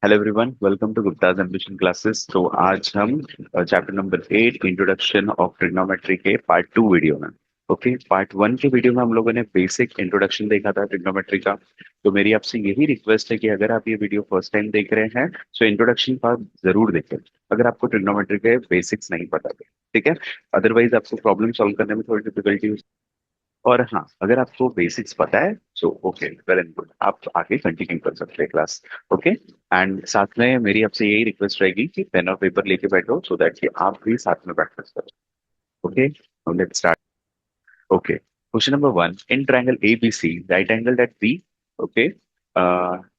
Hello everyone, welcome to Gupta's ambition classes. तो आज हम chapter number 8 introduction of trigonometry के पार्ट 2 वीडियो में। ओके, पार्ट 1 के वीडियो में हम लोगों ने बेसिक इंट्रोडक्शन देखा था ट्रिग्नोमेट्री का। तो मेरी आपसे यही रिक्वेस्ट है कि अगर आप ये वीडियो फर्स्ट टाइम देख रहे हैं तो इंट्रोडक्शन पार्ट जरूर देखें, अगर आपको ट्रिग्नोमेट्री के बेसिक्स नहीं पता थे। ठीक है, अदरवाइज आपको प्रॉब्लम सॉल्व करने में थोड़ी डिफिकल्टी। और हाँ, अगर आपको बेसिक्स पता है so okay, well and good, आप आगे कंटिन्यू कर सकते हैं क्लास। ओके, एंड साथ में मेरी आपसे यही रिक्वेस्ट रहेगी कि पेन और पेपर लेके बैठो सो दैट कि आप भी साथ में प्रैक्टिस करो। Okay, let's start. Okay, question number 1, in triangle ABC, right angle at B। Okay,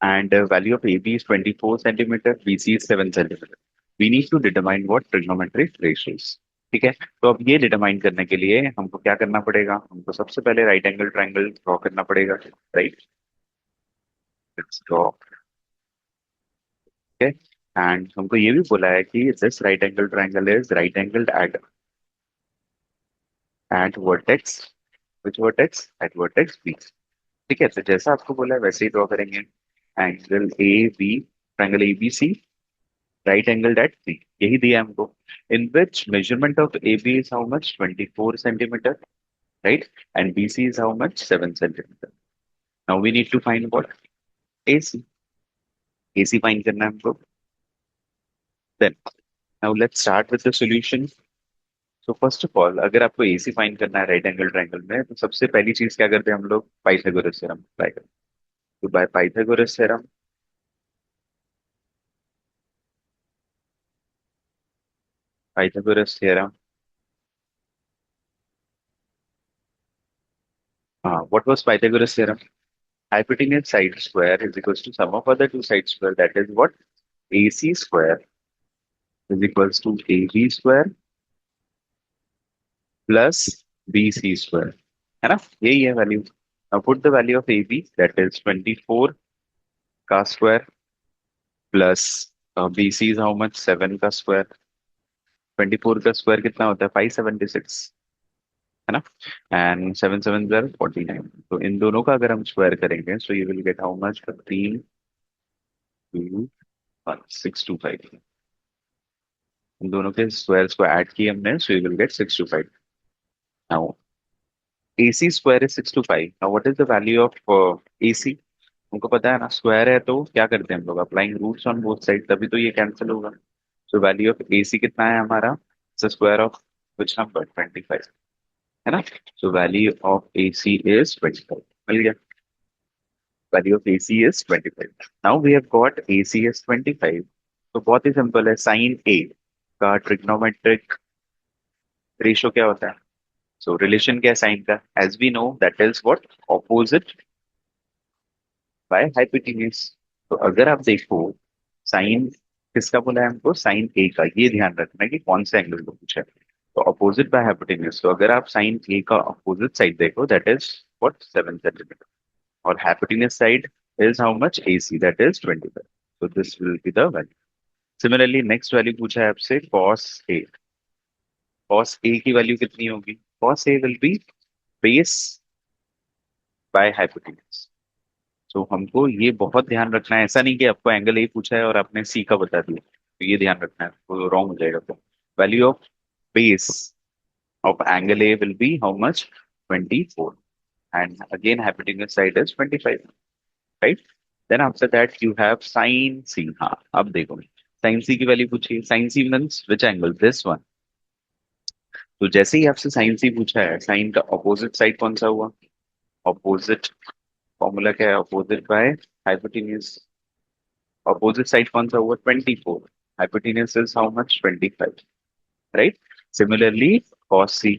and value of AB is 24 centimetre, BC is 7 centimetre. We need to determine what trigonometric ratios. ठीक है, तो अब ये determine करने के लिए हमको क्या करना पड़ेगा? हमको सबसे पहले राइट एंगल ट्रायंगल ड्रॉ करना पड़ेगा। Right, let's draw. Okay, and हमको ये भी बोला है कि this right angle triangle is right angled at vertex, which vertex? At vertex B. ठीक है, तो जैसा आपको बोला है वैसे ही ड्रॉ करेंगे। Angle A B, triangle A B C, right angle at B, यही दिया है हमको। In which measurement of A B is how much? 24 centimetre, right, and B C is how much? 7 centimetre. Now we need to find what? A C. A C find करना है हमको। Then now let's start with the solution. So first of all, अगर आपको ए C find करना है right angle triangle में, तो सबसे पहली चीज क्या करते हैं हम लोग? पाइथागोरस थ्योरम अप्लाई करते हैं। तो bye Pythagoras theorem, Pythagoras theorem, what was Pythagoras theorem? Hypotenuse side square is equals to sum of other two side square, that is what? AC square is equals to AB square plus BC square, है ना? यही है value. Now put the value of AB, that is 24 का square plus BC is how much? 7 का square। 24 का square कितना होता है? 576, है ना? एंड 7 7 ज़र 49। तो इन दोनों का अगर हम स्क्वायर करेंगे so you will get how much? 15 2 625। इन दोनों के स्क्वायर्स को ऐड किए हमने so you will gate 625। Now AC square is 625। Now what is the value of AC? हमको पता है ना, स्क्वायर है तो क्या करते हैं हम लोग? Applying roots on both side, तभी तो ये कैंसिल होगा। सो वैल्यू ऑफ AC कितना है हमारा? Square of which number? 25, है ना? So value of AC is 25। मिल गया, value of AC is 25। Now we have got AC is 25। तो बहुत ही सिंपल है, साइन A का ट्रिग्नोमेट्रिक रेशियो क्या होता है? सो रिलेशन क्या है साइन का? As we know that is what? Opposite by hypotenuse. तो अगर आप देखो, साइन किसका बोला है हमको? साइन ए का। ये ध्यान रखना है कि कौन से एंगल को पूछा है। तो अपोजिट बाय हाइपोटेन्यूज, तो अगर आप साइन ए का अपोजिट साइड देखो दैट इज व्हाट? 7 सेंटीमीटर। और hypotenuse side is how much? AC, that is 25। so this will be the value. Similarly, next value पूछा है आपसे cos A। cos A की वैल्यू कितनी होगी? cos A will be base by hypotenuse. तो हमको ये बहुत ध्यान रखना है, ऐसा नहीं कि आपको एंगल ए पूछा है और आपने सी का बता दिया, तो ये ध्यान रखना है, तो रॉन्ग हो जाएगा। तो value of base of angle A will be how much? 24, and again hypotenuse side is 25, right? Then after that you have sine C. हाँ, अब देखो, साइन सी की वैल्यू पूछिए। Sine C means which angle? This one. तो जैसे ही आपसे sign सी पूछा है, साइन का ऑपोजिट साइड कौन सा हुआ? ऑपोजिट फॉर्मूला क्या है? Opposite by hypotenuse. Opposite side कौन सा हुआ? 24। Hypotenuse is how much? 25, right? Similarly cos c,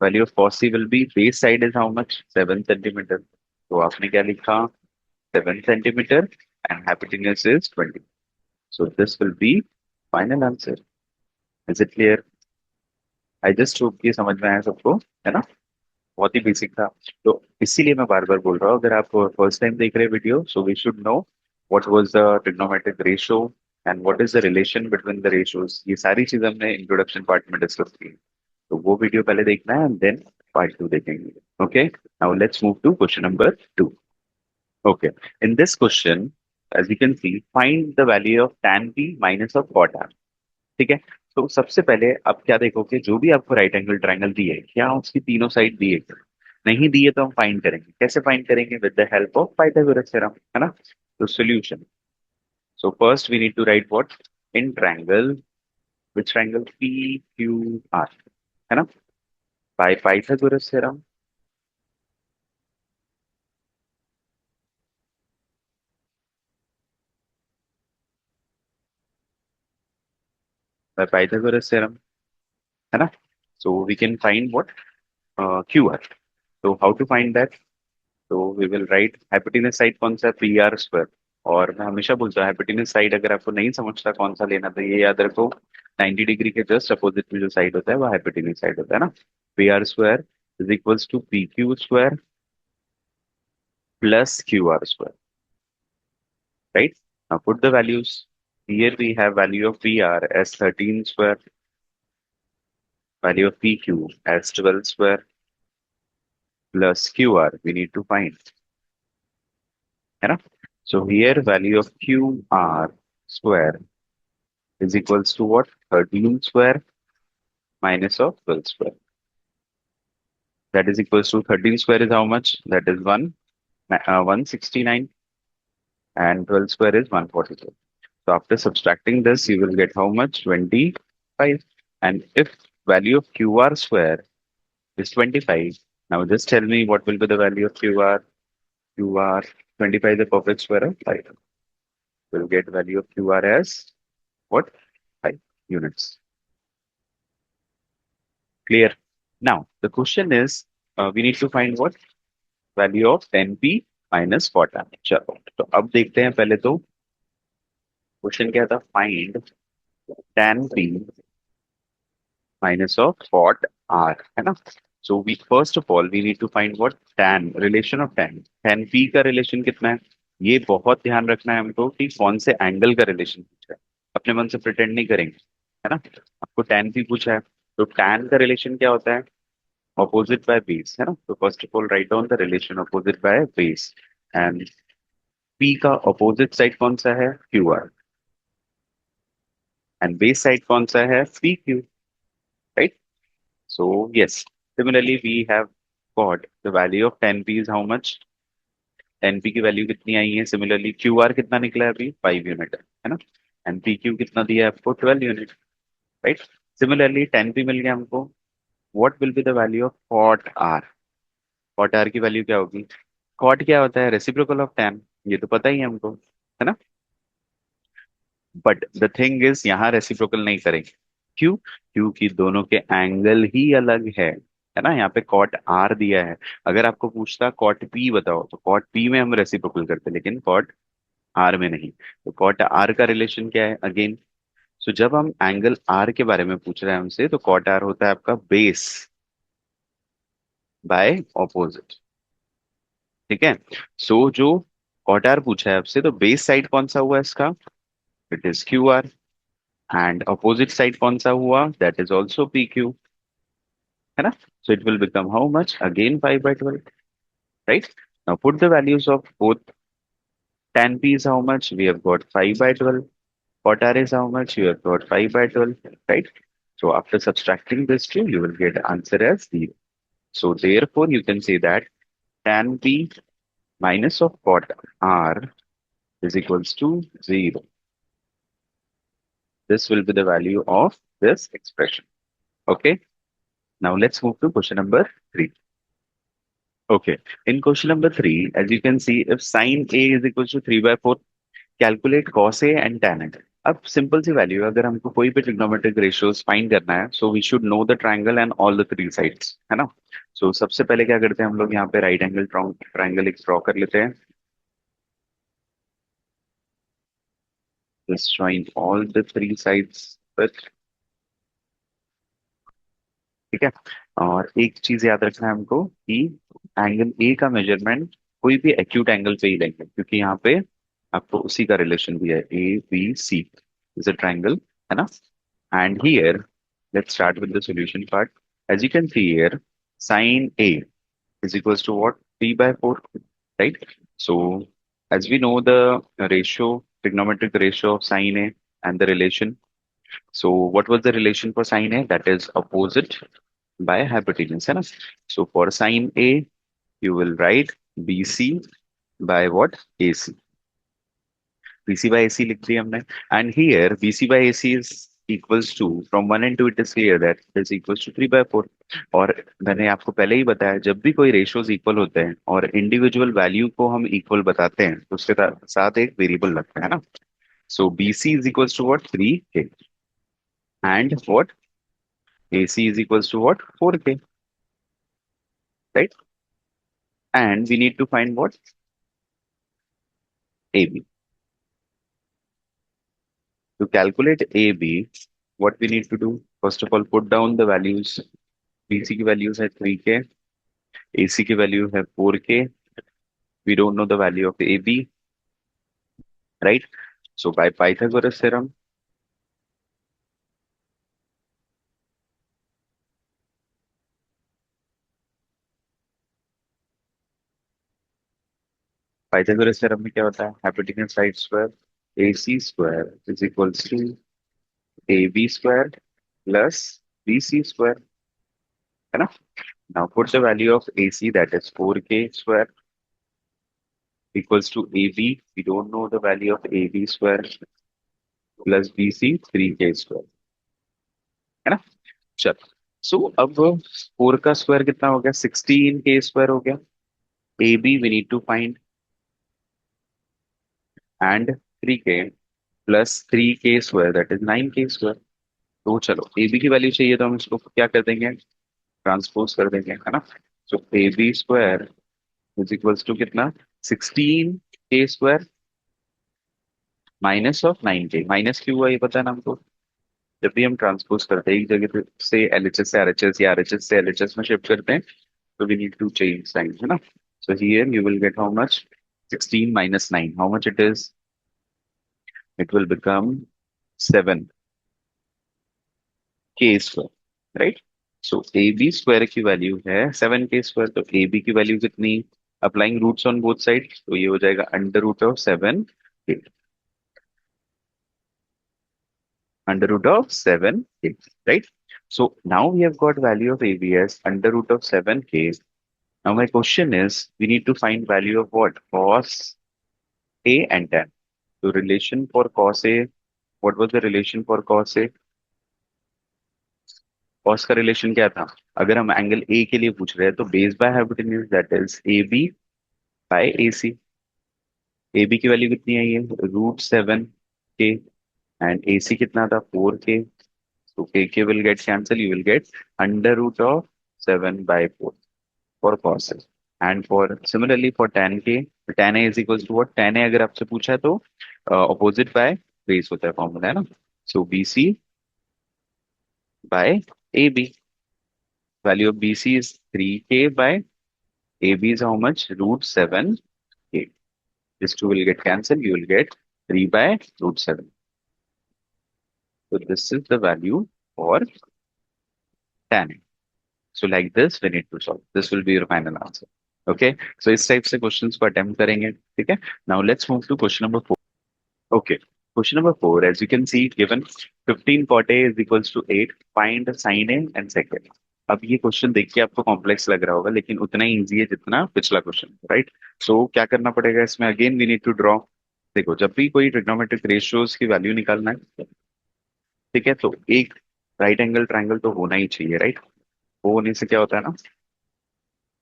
value of cos c will be base side is how much? 7 centimetre. तो आपने क्या लिखा? 7 centimetre, and hypotenuse is 20। So this will be final answer. Is it clear? I just hope ये समझ में आया सबको, है ना? बहुत ही बेसिक था। तो इसीलिए मैं बार बार बोल रहा हूँ, अगर आप फर्स्ट टाइम देख रहे हैं video, so we should know what was the trigonometric ratio and what is the relation between the ratios. ये सारी चीज हमने इंट्रोडक्शन पार्ट में डिस्कस की। तो वो वीडियो पहले देखना है एंड देन पार्ट 2 देखेंगे। Okay, now let's move to question number 2। Okay, in this question as you can see find the value of tan p minus of cot r। ठीक है। तो सबसे पहले आप क्या देखोगे, जो भी आपको राइट एंगल ट्राइंगल दी है, क्या उसकी तीनों साइड दी है? नहीं दी है तो हम फाइंड करेंगे। कैसे फाइंड करेंगे? With the help of Pythagoras theorem, है ना। तो solution, so first we need to write what, in triangle, which triangle, P Q R, है ना, by Pythagoras theorem, by Pythagoras theorem, है ना। So we can find what, Q R. तो how to find that? तो we will write hypotenuse side कौन सा, P R square. और मैं हमेशा बोलता हूँ हाइपोटेन्यूज साइड अगर आपको नहीं समझता कौन सा लेना, तो ये याद रखो, 90 डिग्री के जस्ट अपोजिट में जो साइड होता है वो हाइपोटेन्यूज साइड होता है ना। P R square is equals to P Q square plus Q R square, right. Now put the values. Here we have value of PR as 13 square, value of PQ as 12 square, plus QR we need to find, है ना। So here value of QR square is equals to what? 13 square minus of 12 square. That is equals to 13 square is how much? That is 169, and 12 square is 142. So after subtracting this, you will get how much? 25. And if value of QR square is 25, now just tell me what will be the value of QR. QR 25 the perfect square of 5. We'll get value of QR as what? 5 units. Clear? Now, the question is, we need to find what? Value of 10p minus 4tan। चलो, तो अब देखते हैं। पहले तो question क्या था, find tan p minus of what r, है ना। So we first of all we need to find what, tan, relation of tan p का रिलेशन कितना है। ये बहुत ध्यान रखना है हमको कि कौन से एंगल का रिलेशन पूछा है। अपने मन से प्रिटेंड नहीं करेंगे, है ना। आपको tan p पूछा है, तो tan का रिलेशन क्या होता है? opposite by base, है ना। तो first of all write down the relation opposite by base, and p का opposite साइड कौन सा है? qr, एंड बेस साइड कौन सा है? pq, right. So yes, similarly we have got the value of 10p is how much? 10p की value कितनी आई है? सिमिलरली qr कितना निकला है अभी? 5 यूनिट, है ना। एंड pq कितना दिया है आपको? 12 यूनिट, राइट। सिमिलरली 10p मिल गया हमको। What will be the value of cot r? cot r की वैल्यू क्या होगी? cot क्या होता है? रेसिप्रोकल ऑफ tan, ये तो पता ही है हमको, है ना। बट द थिंग इज यहाँ रेसिप्रोकल नहीं करेंगे। क्यों? क्योंकि दोनों के एंगल ही अलग है ना। यहाँ पे कॉट आर दिया है। अगर आपको पूछता कॉट पी बताओ, तो कॉट पी में हम रेसिप्रोकल करते, लेकिन कॉट आर में नहीं। तो कॉट आर का रिलेशन क्या है अगेन? सो जब हम एंगल आर के बारे में पूछ रहे हैं हमसे, तो कॉट आर होता है आपका बेस बाय ऑपोजिट, ठीक है। सो जो कॉट आर पूछा है आपसे, तो बेस साइड कौन सा हुआ इसका? It is Q R. And opposite side कौन सा हुआ? That is also P Q, है ना। So it will become how much again 5/12, right. Now put the values of both. tan p is how much? We have got 5/12. Cot r is how much? You have got 5/12, right. So after subtracting this two, you will get answer as 0. So therefore you can say that tan p minus of cot r is equals to 0. This will be the value of this expression. Okay. Now let's move to question number 3. Okay. In question number 3, as you can see, if sine A is equals to 3/4, calculate cos A and tan A. अब simple सी value है, अगर हमको कोई भी trigonometric ratios find करना है, so we should know the triangle and all the three sides, है ना। सो सबसे पहले क्या करते हैं हम लोग, यहाँ पे राइट एंगल ट्रायंगल एक ड्रॉ कर लेते हैं। Just join all the three sides with, ठीक है। और एक चीज याद रखना है हमको कि एंगल ए का मेजरमेंट कोई भी एक्यूट एंगल पे ही लेंगे, क्योंकि यहाँ पे आपको उसी का रिलेशन भी है, A B C is a triangle, है ना। And here let's start with the solution part. As you can see here, sine A is equals to what? 3/4, right? So As we know the ratio, trigonometric ratio of sine A and the relation. So what was the relation for sine A? That is opposite by hypotenuse, है ना? So for sine A, you will write BC by what? AC. BC by AC लिख दिया हमने. And here BC by AC is equals to, from 1 and 2 it is clear that it is equals to 3 by 4. और मैंने आपको पहले ही बताया जब भी कोई रेशियोज इक्वल होते हैं और इंडिविजुअल वैल्यू को हम इक्वल बताते हैं तो उसके साथ एक वेरिएबल लगता है ना. So BC is equals to what? 3K. And what? AC is equals to what? 4K. Right? And we need to find what? AB. To calculate AB, what we need to do? First of all, put down the values. BC की values है 3K. AC की value है 4K. We don't know the value of AB, right? So by Pythagoras theorem में क्या होता है? Hypotenuse side square AC square is equals to AB square plus BC square, है ना? Now put the value of AC, that is 4K square, equals to AB. We don't know the value of AB square, plus BC 3K square, है ना? चलो. So अब 4 का square कितना हो गया? 16K स्क्वायर हो गया. AB we need to find, and 3K plus 3K square, that is 9K square. तो चलो AB की वैल्यू चाहिए तो हम इसको क्या कर देंगे? ट्रांसपोज कर देंगे, है ना? So AB square is equals to कितना? 16K square minus of 9K. Minus क्यों हुआ ये पता है ना हमको? जब भी हम ट्रांसपोज करते हैं एक जगह पे से LHS से RHS या RHS से LHS में शिफ्ट करते हैं तो we need to change sign, है ना? So here you will get how much? 16 minus 9. How much it is? It will become 7K square, right? So AB square की वैल्यू है 7K square. तो AB की value कितनी? Applying roots on both side तो ये हो जाएगा under root of 7K. Under root of 7K, right? So now we have got value of AB as under root of 7K. Now my question is, we need to find value of what? Cos A and tan. So relation for cos A, what was the relation for cos A? Cos का relation क्या था? अगर हम angle A के लिए पूछ रहे हैं तो base by hypotenuse, that is AB by AC. AB की वैल्यू कितनी आई है? √7K. एंड AC कितना था? 4K. So KK will get cancelled. You will get under root of 7 by 4 for cos A. And for similarly for tan K, tan A is equals to what? Tan A अगर आपसे पूछा है तो opposite by base होता है formula, है ना? So BC by AB. Value of BC is 3K by AB is how much? √7K. This two will get cancelled. You will get 3 by √7. So this is the value for tan A. So like this, we need to solve. This will be your final answer. Okay. So इस type से questions को attempt करेंगे, ठीक है? Now let's move to question number 4. Okay. Question number 4, as you can see, given 15 cot A is equals to 8, find sin A and sec A. अब ये question देख के आपको कॉम्प्लेक्स लग रहा होगा लेकिन उतना ही इजी है जितना पिछला क्वेश्चन, राइट? सो क्या करना पड़ेगा इसमें? Again we need to draw. देखो जब भी कोई ट्रिग्नोमेट्रिक रेशियोज की वैल्यू निकालना है, ठीक है, तो एक राइट एंगल ट्राइंगल तो होना ही चाहिए, राइट? वो होने से क्या होता है ना,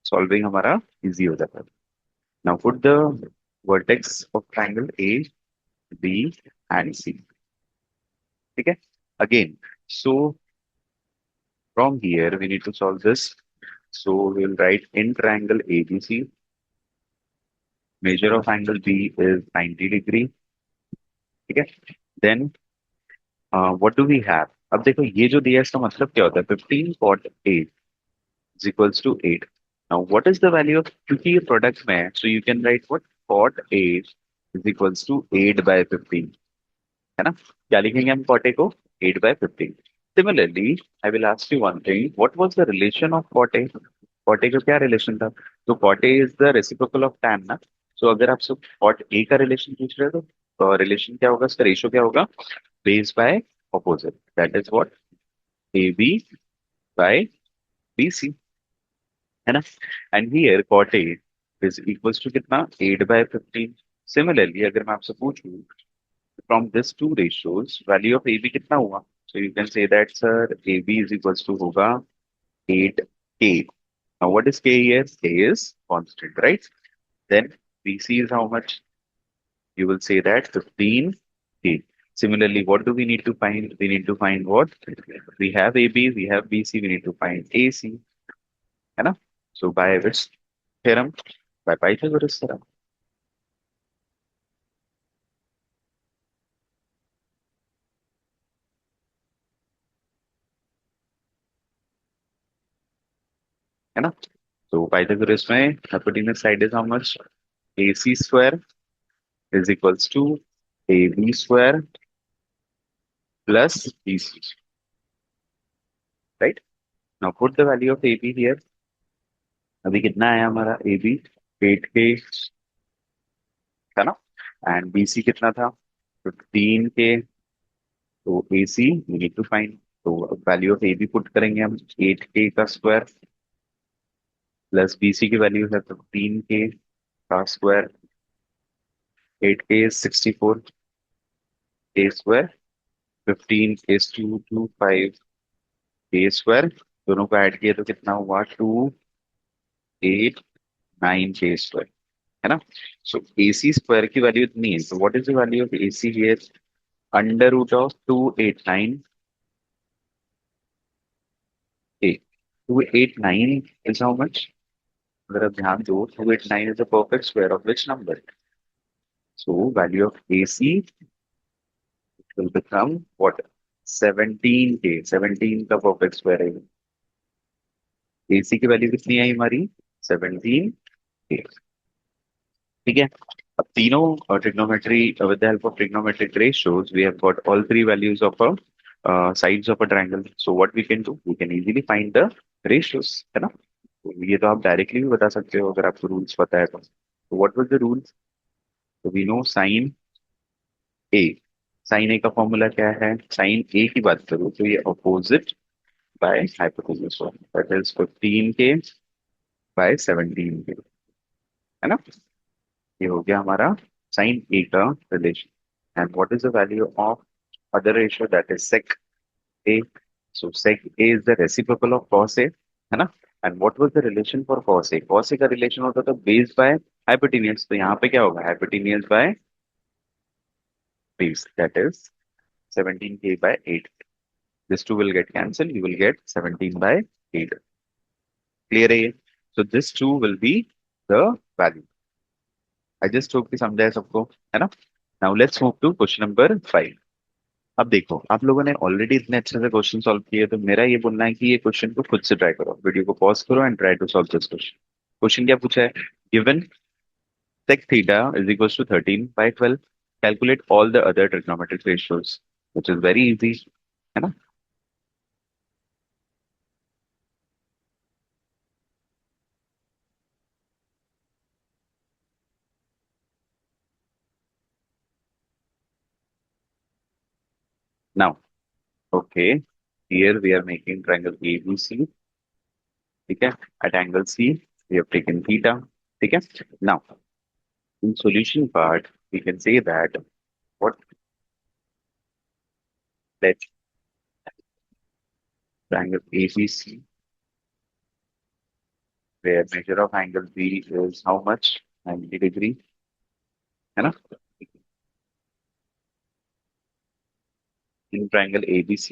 सॉल्विंग हमारा इजी हो जाता है. Now put the vertex of triangle A B and C, ठीक है? Again, so from here we need to solve this. So we will write in triangle ABC, measure of angle B is 90 degree, ठीक है? Then what do we have? अब देखो ये जो दिया है इसका मतलब क्या होता है? 15 cot A is equals to 8. Now what is the value of, क्योंकि ये प्रोडक्ट में है so you can write what? Cot A is equals to 8 by 15, है ना? क्या लिखेंगे हम cot A को? 8 by 15. Similarly, I will ask you one thing. What was the relation of cot A? Cot A का क्या रिलेशन था? तो cot A is the reciprocal of tan ना. सो अगर आप सब कॉट ए का रिलेशन पूछ रहे हो तो रिलेशन क्या होगा, इसका रेशियो क्या होगा, base by opposite, that is what, A B by B C, है ना। And here cot A is equals to कितना, 8/15। सिमिलरली अगर मैं आपसे पूछूं from this two ratios value of A B कितना हुआ, so you can say that sir A B is equals to होगा 8k. Now what is k here? K is constant, right? Then BC is how much? You will say that 15k. Similarly, what do we need to find? We need to find what? We have AB, we have BC, we need to find AC. है ना? So by which theorem? By Pythagoras theorem. है ना? So Pythagoras में hypotenuse side is how much? AC square is equals to AB square plus BC. Right? Now put the value of AB here. अभी कितना आया हमारा A B, 8k था ना, and B सी कितना था, 15k। तो ए सी वी नीड टू फाइंड, तो value of A B put करेंगे हम, 8k का स्क्वायर प्लस बी सी की वैल्यू है 15k का square, 8k is 64, k square 15 is 225 k square, दोनों को ऐड किया तो कितना हुआ, 289k स्क्वायर, है ना। सो ए सी स्क्वायर की वैल्यू इतनी है, तो what is the value of A C here, under root of 289 a, 289 is how much? अगर आप ध्यान दो, 289 is the perfect square of which number? So value of AC will become what? 17k, 17 का perfect square है। AC की value कितनी आई हमारी, 17k। ठीक है। अब तीनों trigonometry, with the help of trigonometric ratios we have got all three values of a sides of a triangle, so what we can do, we can easily find the ratios, है ना। तो ये तो आप डायरेक्टली भी बता सकते हो अगर आपको रूल्स पता है तो व्हाट वाज द रूल्स, तो we know sine A, sine A का फॉर्मूला क्या है, साइन ए की बात करूं तो ये opposite by hypotenuse, that is 15k by 17k, है ना। ये हो गया हमारा साइन ए का relation. And what is the value of other ratio, that is sec A. So sec A is the reciprocal of cos A, है ना। And what was the relation for cos A, cos A का relation होता था base by hypotenuse, तो यहाँ पे क्या होगा, hypotenuse by base, that is 17k by 8. This two will get cancelled. You will get 17 by 8. Clear है ये? So this two will be the value. I just hope कि समझा है सबको, है ना। Now let's move to question number 5. अब देखो, आप लोगों ने ऑलरेडी इतने अच्छे से क्वेश्चन सॉल्व किए, तो मेरा ये बोलना है कि ये क्वेश्चन को खुद से ट्राई करो, वीडियो को पॉज करो and try to solve this question. Question क्या पूछा है, given sec theta is equals to 13/12, calculate all the other trigonometric ratios, which is very easy, है ना। Now, okay, here we are making triangle ABC, ठीक है, at angle C we have taken theta, ठीक है। Now, in solution part we can say that what, that triangle ABC where measure of angle B is how much, 90 degree, है ना। In triangle ABC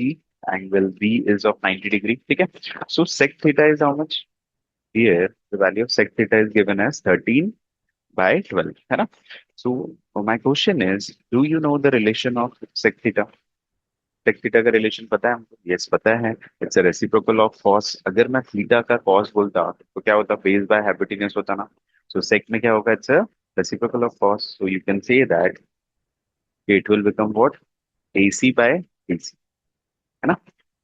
angle B is of 90 degree, ठीक है। So sec theta is how much, here the value of sec theta is given as 13/12, है ना। So my question is, do you know the relation of sec theta? sec theta का relation पता है हमको, yes पता है, it's a reciprocal of cos. अगर मैं थीटा का कॉस बोलता तो क्या होता, बेस बाय हाइपोटेन्यूज होता ना। सो सेक में क्या होगा, it's a reciprocal of cos, so you can say that it will become what, AC by BC, है ना।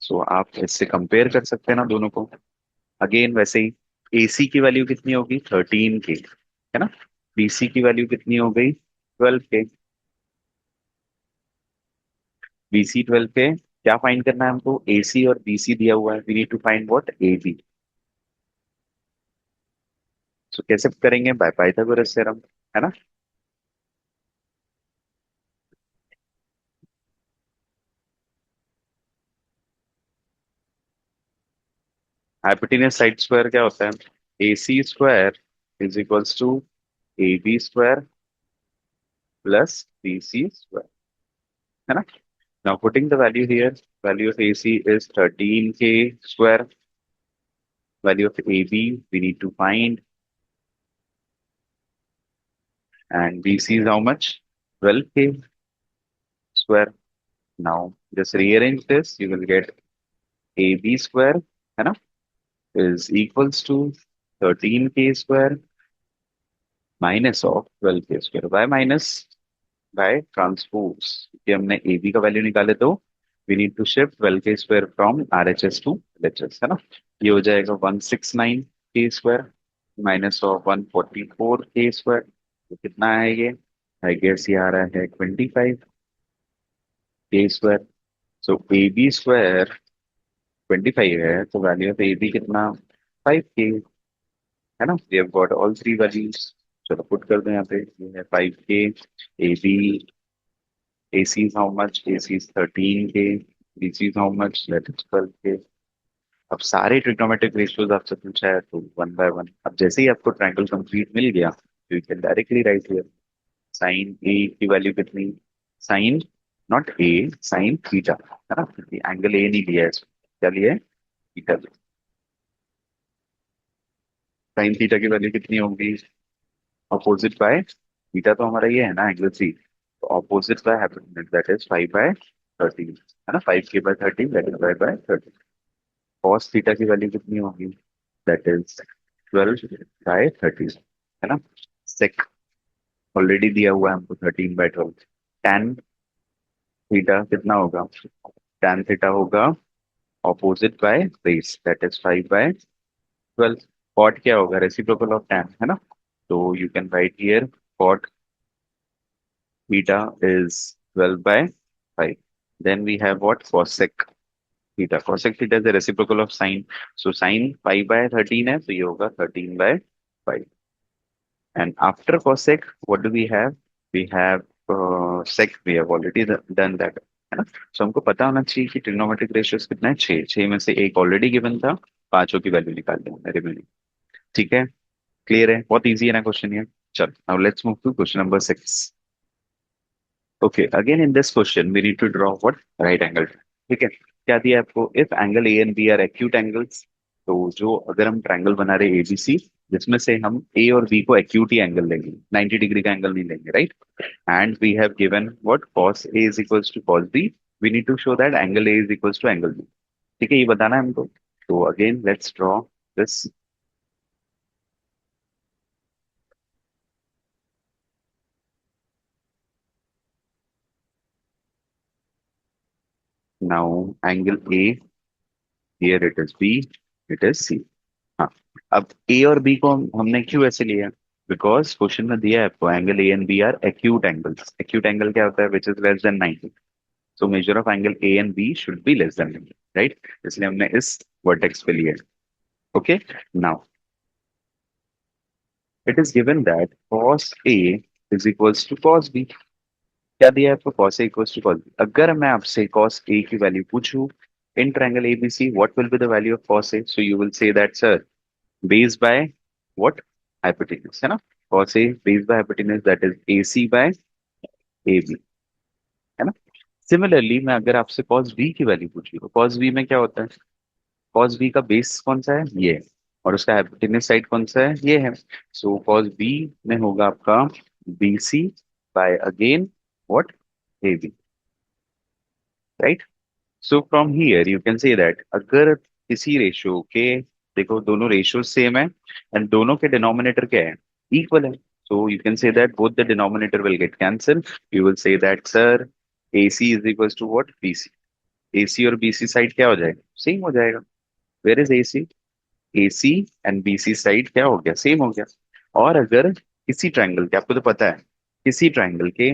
सो आप इससे कंपेयर कर सकते हैं ना दोनों को। अगेन वैसे ही AC की वैल्यू कितनी होगी, 13k, है ना। बीसी की वैल्यू कितनी हो गई 12 के। बीसी 12 के, क्या फाइंड करना है हमको, एसी और बीसी दिया हुआ है, we need to find what, A B. तो कैसे करेंगे, बाय पाइथागोरस थ्योरम, है ना। हाइपोटेन्यूज साइड स्क्वायर क्या होता है, A C square is equals to A B square plus B C square, है ना। Now putting the value here, value of A C is 13 के square, value of A B we need to find, and BC is how much? 12K square. Now just rearrange this, you will get AB square, है ना, is equals to 13K square minus of 12K square. Why minus? By transpose. कि हमने AB का value निकाले तो we need to shift 12K square from RHS to LHS, है ना। ये हो जाएगा 169K square minus of 144K square, तो कितना है ये, आई गेस ये आ रहा है 25K square. So A B square 25 है, तो वैल्यू ऑफ ए बी कितना, 5K, है ना। We have got all three values. चलो पुट कर दो यहाँ पे, ये है 5K, A B, A C is how much, A C is 13K, B C is how much, that is 12K। अब सारे ट्रिग्नोमेट्रिक रेशियोज आपसे पूछा है तो वन बाय वन, अब जैसे ही आपको ट्रायंगल कंप्लीट मिल गया तो you can directly write here, sine A की वैल्यू कितनी, sine, not A, sine theta, है ना, एंगल ए नहीं लिया है इसमें, क्या लिया है, थीटा। साइन थीटा की वैल्यू कितनी होगी, अपोजिट बाय थीटा, तो हमारा ये है ना एंगल सी, तो opposite by hypotenuse that is 5/13, है ना, 5K/13 that is 5/13। Cos theta की वैल्यू कितनी होगी, दैट इज 12/13, है ना। सेक ऑलरेडी दिया हुआ है हमको 13/12। tan थीटा कितना होगा, tan थीटा होगा opposite by base that is 5/12। Cot क्या होगा, रेसिप्रोकल ऑफ tan, है ना, तो you can write here cot theta is 12/5. Then we have what, cosec theta, cosec theta is the reciprocal of sine, so sine 5/13 है तो ये होगा 13/5। and after cosec what do we have, we have sec, we have already done that, है ना। so हमको पता होना चाहिए कि ट्रिग्नोमेट्रिक रेशियोज कितना है, 6, 6 में से एक ऑलरेडी गिवन था, पांचों की वैल्यू निकाल देंगे रिमेनिंग। ठीक है, क्लियर है, बहुत इजी है ना क्वेश्चन ये। चल now let's move to question number 6। Okay, again in this question we need to draw what, right angle. ठीक है, क्या दिया है आपको, if angle A and B are acute angles, तो जो अगर हम ट्रायंगल बना रहे एबीसी, जिसमें से हम ए और बी को एक्यूट ही एंगल लेंगे, 90 डिग्री का एंगल नहीं लेंगे, right. And we have given what, cos A is equals to cos B, we need to show that angle A is equals to angle B. ठीक है, ये बताना है हमको। तो again let's draw this. Now angle A, here it is B, it is C. हाँ, अब ए और बी को हमने क्यों ऐसे लिया, बिकॉज क्वेश्चन में दिया है आपको angle A and B are acute angles. Acute angle क्या होता है, which is less than 90, so measure of angle A and B should be less than 90, right, इसलिए हमने इस वर्टेक्स पे लिया। Okay, now it is given that cos A is equals to cos B. क्या दिया है आपको, cos A equals to cos B. अगर मैं आपसे cos ए की वैल्यू पूछूं in triangle ABC, what will be the value of cos A, so you will say that sir based by what, hypotenuse, है ना, cos A based by hypotenuse that is AC by AB, है ना। Similarly मैं अगर आपसे cos B की value पूछी, तो cos B में क्या होता है, cos B का बेस कौन सा है, ये है, और उसका हाइपोटेन्यूज साइड कौन सा है, ये है। सो cos B में होगा आपका BC by again what, AB, right. So from here you can say that अगर किसी रेशियो के, देखो दोनों रेशियो सेम है एंड दोनों के डिनोमिनेटर क्या है, इक्वल है, so you can say that both the denominator will get cancel, you will say that sir AC is equal to what, BC। AC और BC साइड क्या हो जाएगा, सेम हो जाएगा। Where is AC, AC and BC side क्या हो गया, same हो गया। और अगर किसी ट्रायंगल के, आपको तो पता है, किसी ट्रायंगल के,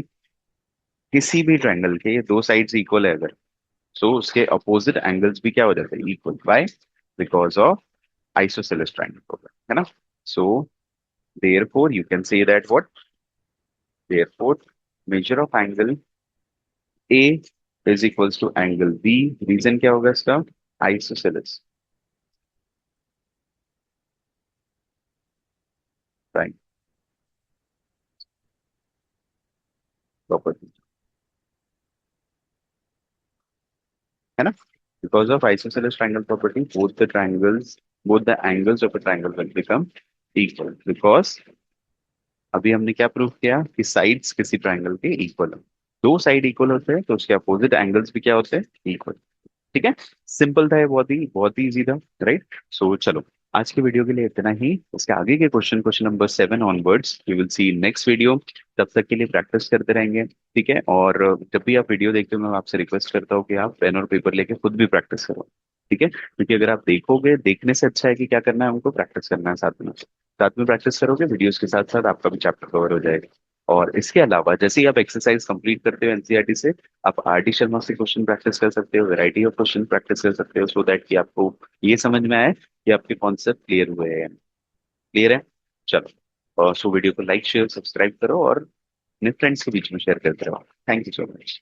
किसी भी ट्रायंगल के दो साइड्स इक्वल है अगर, सो उसके अपोजिट एंगल्स भी क्या हो जाते हैं, equal, by because of isosceles triangle problem, है ना। So therefore you can say that what, therefore measure of angle A is equals to angle B, reason क्या होगा इसका, आइसोसेलेस प्रॉपर्टी, है ना। Because of isosceles triangle property both the angles of a triangle will become equal, because अभी हमने क्या prove किया कि साइड्स किसी ट्रायंगल के इक्वल है, दो साइड इक्वल होते हैं तो उसके अपोजिट एंगल्स भी क्या होते हैं, इक्वल। ठीक है, सिंपल था ये, बहुत ही इजी था, राइट। सो चलो, आज के वीडियो के लिए इतना ही। इसके आगे के question, question number 7 onwards we will see next video. तब तक के लिए प्रैक्टिस करते रहेंगे, ठीक है। और जब भी आप वीडियो देखते हो मैं आपसे रिक्वेस्ट करता हूँ कि आप पेन और पेपर लेके खुद भी प्रैक्टिस करो, ठीक है। क्योंकि अगर आप देखोगे, देखने से अच्छा है कि क्या करना है हमको, प्रैक्टिस करना है साथ में प्रैक्टिस करोगे, वीडियोस के साथ साथ आपका भी चैप्टर कवर हो जाएगा। और इसके अलावा जैसे ही आप एक्सरसाइज कंप्लीट करते हो एनसीईआरटी से, आप आर डी शर्मा से क्वेश्चन प्रैक्टिस कर सकते हो, वैरायटी ऑफ क्वेश्चन प्रैक्टिस कर सकते हो, सो दैट कि आपको ये समझ में आए कि आपके कॉन्सेप्ट क्लियर हुए हैं, क्लियर है। चलो, सो वीडियो को लाइक शेयर सब्सक्राइब करो और अपने फ्रेंड्स के बीच में शेयर करते रहो। Thank you so much.